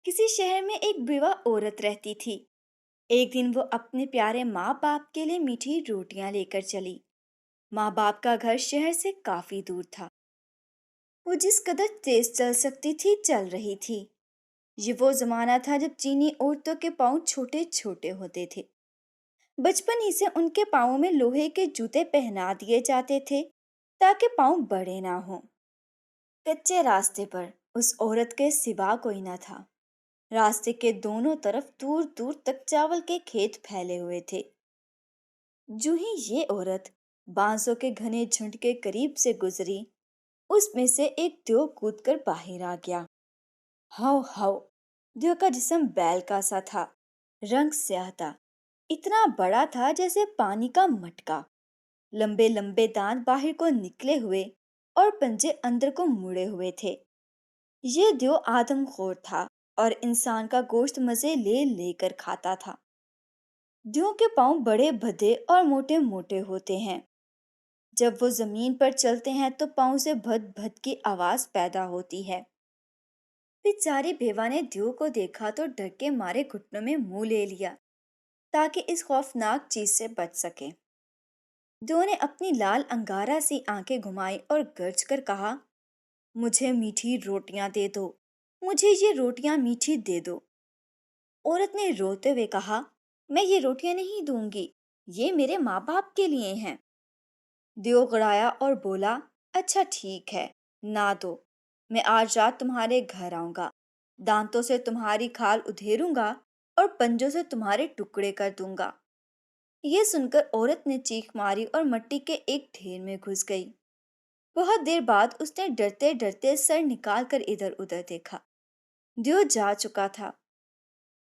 किसी शहर में एक बेवा औरत रहती थी। एक दिन वो अपने प्यारे माँ बाप के लिए मीठी रोटियां लेकर चली। माँ बाप का घर शहर से काफी दूर था। वो जिस कदर तेज चल सकती थी चल रही थी। ये वो जमाना था जब चीनी औरतों के पाँव छोटे छोटे होते थे। बचपन ही से उनके पाँवों में लोहे के जूते पहना दिए जाते थे ताकि पाँव बड़े ना हों। कच्चे रास्ते पर उस औरत के सिवा कोई न था। रास्ते के दोनों तरफ दूर दूर तक चावल के खेत फैले हुए थे। जो ही ये औरत बांसों के घने झुंड के करीब से गुजरी, उसमें से एक देव कूदकर बाहर आ गया। How how. देव का जिस्म बैल का सा था। रंग स्याह था। इतना बड़ा था जैसे पानी का मटका। लंबे लंबे दांत बाहर को निकले हुए और पंजे अंदर को मुड़े हुए थे। ये देव आदमखोर था और इंसान का गोश्त मजे ले लेकर खाता था। देव के पांव बड़े भद्दे और मोटे मोटे होते हैं। जब वो जमीन पर चलते हैं तो पांव से भद भद की आवाज पैदा होती है। बेचारी बेवा ने देव को देखा तो डर के मारे घुटनों में मुंह ले लिया ताकि इस खौफनाक चीज से बच सके। देव ने अपनी लाल अंगारा सी आंखें घुमाई और गरज कर कहा, मुझे मीठी रोटियां दे दो। मुझे ये रोटियां मीठी दे दो। औरत ने रोते हुए कहा, मैं ये रोटियां नहीं दूंगी। ये मेरे माँ बाप के लिए हैं। देव गड़ाया और बोला, अच्छा ठीक है, ना दो। मैं आज रात तुम्हारे घर आऊंगा। दांतों से तुम्हारी खाल उधेरूंगा और पंजों से तुम्हारे टुकड़े कर दूंगा। ये सुनकर औरत ने चीख मारी और मिट्टी के एक ढेर में घुस गई। बहुत देर बाद उसने डरते डरते सर निकाल कर इधर उधर देखा। देव जा चुका था।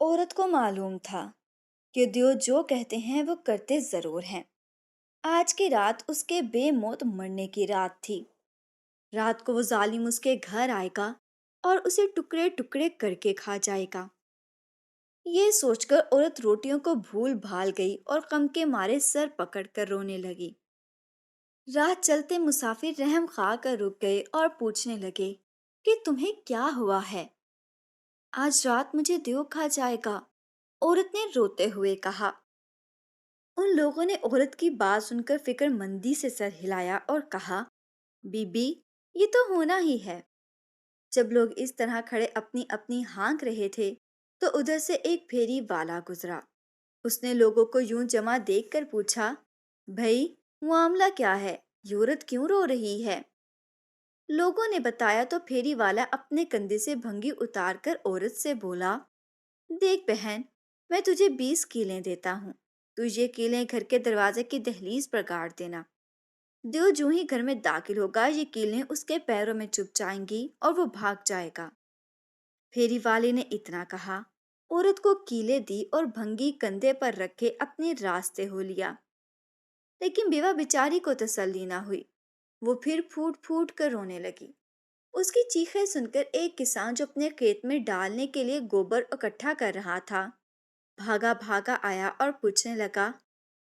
औरत को मालूम था कि देव जो कहते हैं वो करते जरूर हैं। आज की रात उसके बेमौत मरने की रात थी। रात को वो जालिम उसके घर आएगा और उसे टुकड़े टुकड़े करके खा जाएगा। ये सोचकर औरत रोटियों को भूल भाल गई और गम के मारे सर पकड़कर रोने लगी। राह चलते मुसाफिर रहम खा कर रुक गए और पूछने लगे कि तुम्हें क्या हुआ है। आज रात मुझे देव खा जाएगा, औरत ने रोते हुए कहा। उन लोगों ने औरत की बात सुनकर फिक्रमंदी से सर हिलाया और कहा, बीबी, ये तो होना ही है। जब लोग इस तरह खड़े अपनी अपनी हाँक रहे थे तो उधर से एक फेरी वाला गुजरा। उसने लोगों को यूं जमा देखकर पूछा, भाई, मामला क्या है? ये औरत क्यों रो रही है? लोगों ने बताया तो फेरी वाला अपने कंधे से भंगी उतारकर औरत से बोला, देख बहन, मैं तुझे 20 कीलें देता हूँ। तू ये कीलें घर के दरवाजे की दहलीज पर गाड़ देना। देव जो ही घर में दाखिल होगा ये कीलें उसके पैरों में चुभ जाएंगी और वो भाग जाएगा। फेरी वाले ने इतना कहा, औरत को कीलें दी और भंगी कंधे पर रखे अपने रास्ते हो लिया। लेकिन बेवा बेचारी को तसल्ली ना हुई। वो फिर फूट फूट कर रोने लगी। उसकी चीखें सुनकर एक किसान जो अपने खेत में डालने के लिए गोबर इकट्ठा कर रहा था, भागा भागा आया और पूछने लगा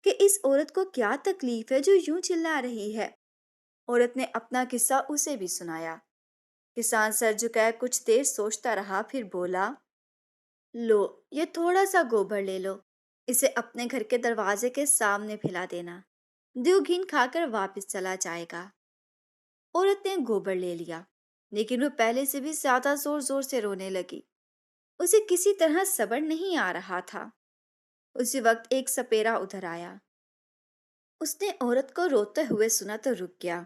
कि इस औरत को क्या तकलीफ है जो यूं चिल्ला रही है। औरत ने अपना किस्सा उसे भी सुनाया। किसान सर झुकाए कुछ देर सोचता रहा, फिर बोला, लो, ये थोड़ा सा गोबर ले लो। इसे अपने घर के दरवाजे के सामने फैला देना। देव घिन खाकर वापस चला जाएगा। औरत ने गोबर ले लिया, लेकिन वो पहले से भी ज्यादा जोर जोर से रोने लगी। उसे किसी तरह सब्र नहीं आ रहा था। उसी वक्त एक सपेरा उधर आया। उसने औरत को रोते हुए सुना तो रुक गया।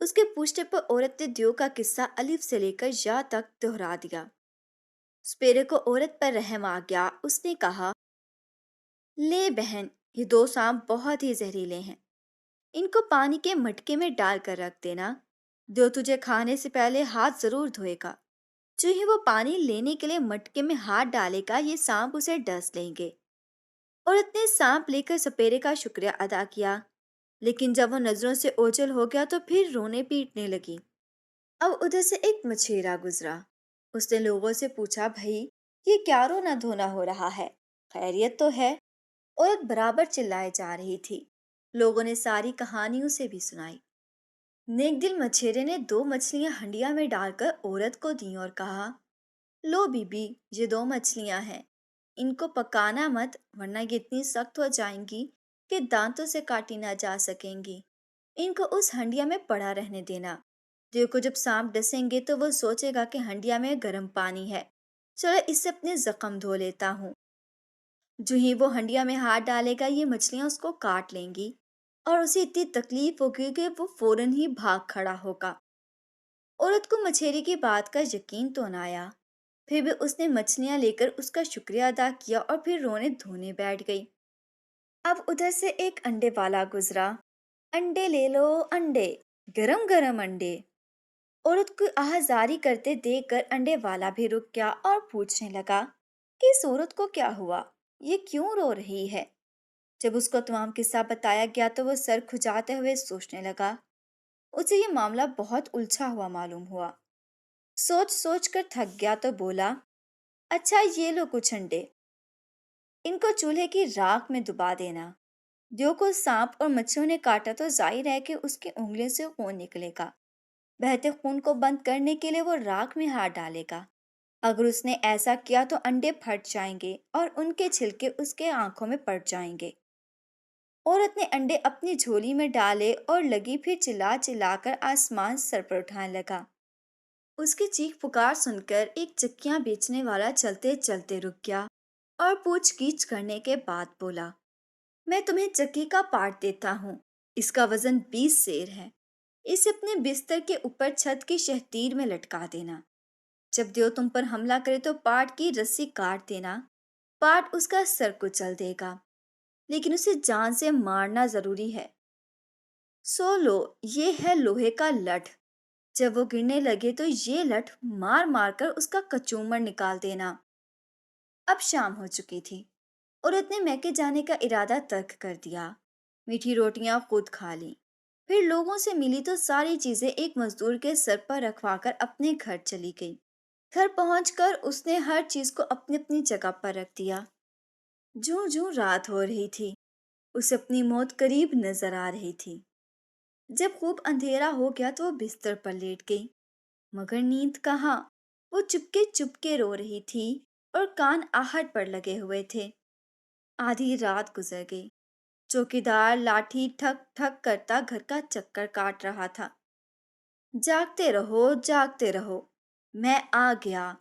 उसके पूछने पर औरत ने देव का किस्सा अलिफ से लेकर या तक दोहरा दिया। सपेरे को औरत पर रहम आ गया। उसने कहा, ले बहन, ये दो सांप बहुत ही जहरीले हैं। इनको पानी के मटके में डाल कर रख देना। देव तुझे खाने से पहले हाथ जरूर धोएगा। जो ही वो पानी लेने के लिए मटके में हाथ डालेगा ये सांप उसे डस लेंगे। औरत ने सांप लेकर सपेरे का शुक्रिया अदा किया, लेकिन जब वो नजरों से ओझल हो गया तो फिर रोने पीटने लगी। अब उधर से एक मछेरा गुजरा। उसने लोगों से पूछा, भाई, ये क्या रोना धोना हो रहा है? खैरियत तो है? औरत बराबर चिल्लाए जा रही थी। लोगों ने सारी कहानी उसे भी सुनाई। नेक दिल मछेरे ने 2 मछलियां हंडिया में डालकर औरत को दी और कहा, लो बीबी, ये दो मछलियां हैं। इनको पकाना मत, वरना ये इतनी सख्त हो जाएंगी कि दांतों से काटी ना जा सकेंगी। इनको उस हंडिया में पड़ा रहने देना। देखो, जब सांप डसेंगे तो वो सोचेगा कि हंडिया में गर्म पानी है। चलो, इससे अपने जख्म धो लेता हूँ। जो ही वो हंडिया में हाथ डालेगा, ये मछलियां उसको काट लेंगी और उसे इतनी तकलीफ होगी कि वो फौरन ही भाग खड़ा होगा। औरत को मछेरे की बात का यकीन तो न आया। फिर भी उसने मछलियां लेकर उसका शुक्रिया अदा किया और फिर रोने धोने बैठ गई। अब उधर से एक अंडे वाला गुजरा। अंडे ले लो, अंडे, गरम गरम अंडे। औरत को आहाजारी करते देखकर अंडे वाला भी रुक गया और पूछने लगा कि इस औरत को क्या हुआ, ये क्यों रो रही है। जब उसको तमाम किस्सा बताया गया तो वो सर खुजाते हुए सोचने लगा। उसे ये मामला बहुत उलझा हुआ मालूम हुआ। सोच सोच कर थक गया तो बोला, अच्छा, ये लो कुछ अंडे, इनको चूल्हे की राख में डुबा देना। जो को सांप और मच्छरों ने काटा तो जाहिर है कि उसकी उंगलियों से खून निकलेगा। बहते खून को बंद करने के लिए वो राख में हाथ डालेगा। अगर उसने ऐसा किया तो अंडे फट जाएंगे और उनके छिलके उसके आंखों में पड़ जाएंगे। औरत ने अंडे अपनी झोली में डाले और लगी फिर चिल्ला चिल्लाकर आसमान सर पर उठाने लगा। उसकी चीख पुकार सुनकर एक चक्कियां बेचने वाला चलते चलते रुक गया और पूछगीछ करने के बाद बोला, मैं तुम्हें चक्की का पार्ट देता हूँ। इसका वजन 20 सेर है। इसे अपने बिस्तर के ऊपर छत की शहतीर में लटका देना। जब देव तुम पर हमला करे तो पार्ट की रस्सी काट देना। पार्ट उसका सर कुचल देगा, लेकिन उसे जान से मारना जरूरी है। सो लो, ये है लोहे का लठ। जब वो गिरने लगे तो ये लठ मार मार कर उसका कचूमर निकाल देना। अब शाम हो चुकी थी। औरत ने मैके जाने का इरादा तर्क कर दिया। मीठी रोटियां खुद खा ली। फिर लोगों से मिली तो सारी चीजें एक मजदूर के सर पर रखवाकर अपने घर चली गई। घर पहुंचकर उसने हर चीज को अपनी अपनी जगह पर रख दिया। जूं जूं रात हो रही थी, उसे अपनी मौत करीब नजर आ रही थी। जब खूब अंधेरा हो गया तो वो बिस्तर पर लेट गई, मगर नींद कहाँ। वो चुपके चुपके रो रही थी और कान आहट पर लगे हुए थे। आधी रात गुजर गई। चौकीदार लाठी ठक ठक करता घर का चक्कर काट रहा था। जागते रहो, जागते रहो, मैं आ गया,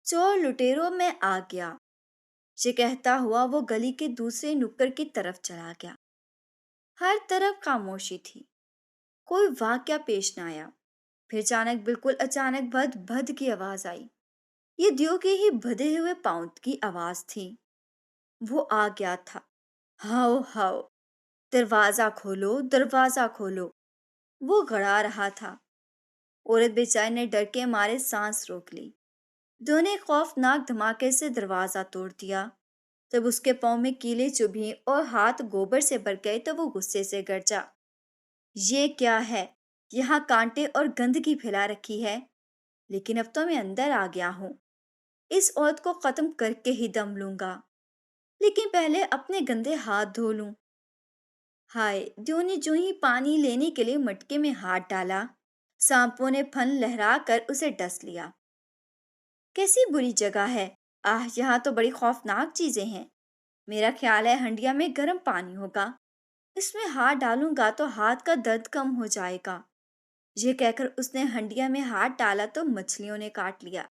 चोर लुटेरो मैं आ गया। ये कहता हुआ वो गली के दूसरे नुक्कड़ की तरफ चला गया। हर तरफ खामोशी थी, कोई वाक्या पेश न आया। फिर अचानक, बिल्कुल अचानक, भद भद की आवाज आई। ये दियो के ही भदे हुए पाँव की आवाज थी। वो आ गया था। हाओ हाओ, दरवाजा खोलो, दरवाजा खोलो, वो गड़ा रहा था। औरत बेचारी ने डर के मारे सांस रोक ली। दो ने खौफनाक धमाके से दरवाजा तोड़ दिया। जब उसके पाँव में कीले चुभी और हाथ गोबर से भर गए तो वो गुस्से से गरजा, ये क्या है? यहाँ कांटे और गंदगी फैला रखी है। लेकिन अब तो मैं अंदर आ गया हूँ। इस औरत को खत्म करके ही दम लूंगा। लेकिन पहले अपने गंदे हाथ धो लूं। हाय, दियो ने जो ही पानी लेने के लिए मटके में हाथ डाला, सांपों ने फन लहरा कर उसे डस लिया। कैसी बुरी जगह है। आह, यहाँ तो बड़ी खौफनाक चीजें हैं। मेरा ख्याल है हंडिया में गर्म पानी होगा। इसमें हाथ डालूंगा तो हाथ का दर्द कम हो जाएगा। ये कहकर उसने हंडिया में हाथ डाला तो मछलियों ने काट लिया।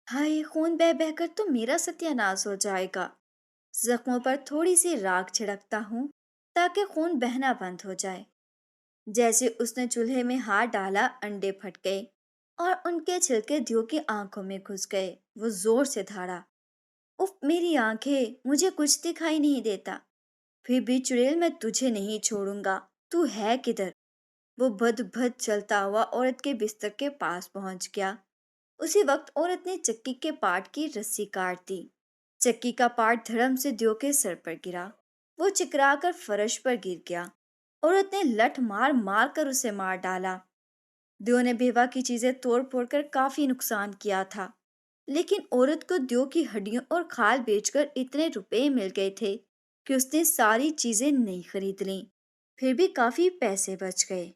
हाय, खून बह बहकर तो मेरा सत्यानाश हो जाएगा। जख्मों पर थोड़ी सी राख छिड़कता हूँ ताकि खून बहना बंद हो जाए। जैसे उसने चूल्हे में हाथ डाला, अंडे फट गए और उनके छिलके दियो की आंखों में घुस गए। वो जोर से धाड़ा, उफ मेरी आंखें, मुझे कुछ दिखाई नहीं देता। फिर भी चुड़ैल, मैं तुझे नहीं छोड़ूंगा। तू है किधर? वो भद भद चलता हुआ औरत के बिस्तर के पास पहुंच गया। उसी वक्त औरत ने चक्की के पाट की रस्सी काट दी। चक्की का पाट धड़म से दियो के सर पर गिरा। वो चिकरा कर फर्श पर गिर गया। औरत ने लठ मार मार कर उसे मार डाला। दियो ने बेवा की चीजें तोड़ फोड़ कर काफी नुकसान किया था, लेकिन औरत को दियो की हड्डियों और खाल बेचकर इतने रुपए मिल गए थे कि उसने सारी चीजें नहीं खरीद लीं। फिर भी काफी पैसे बच गए।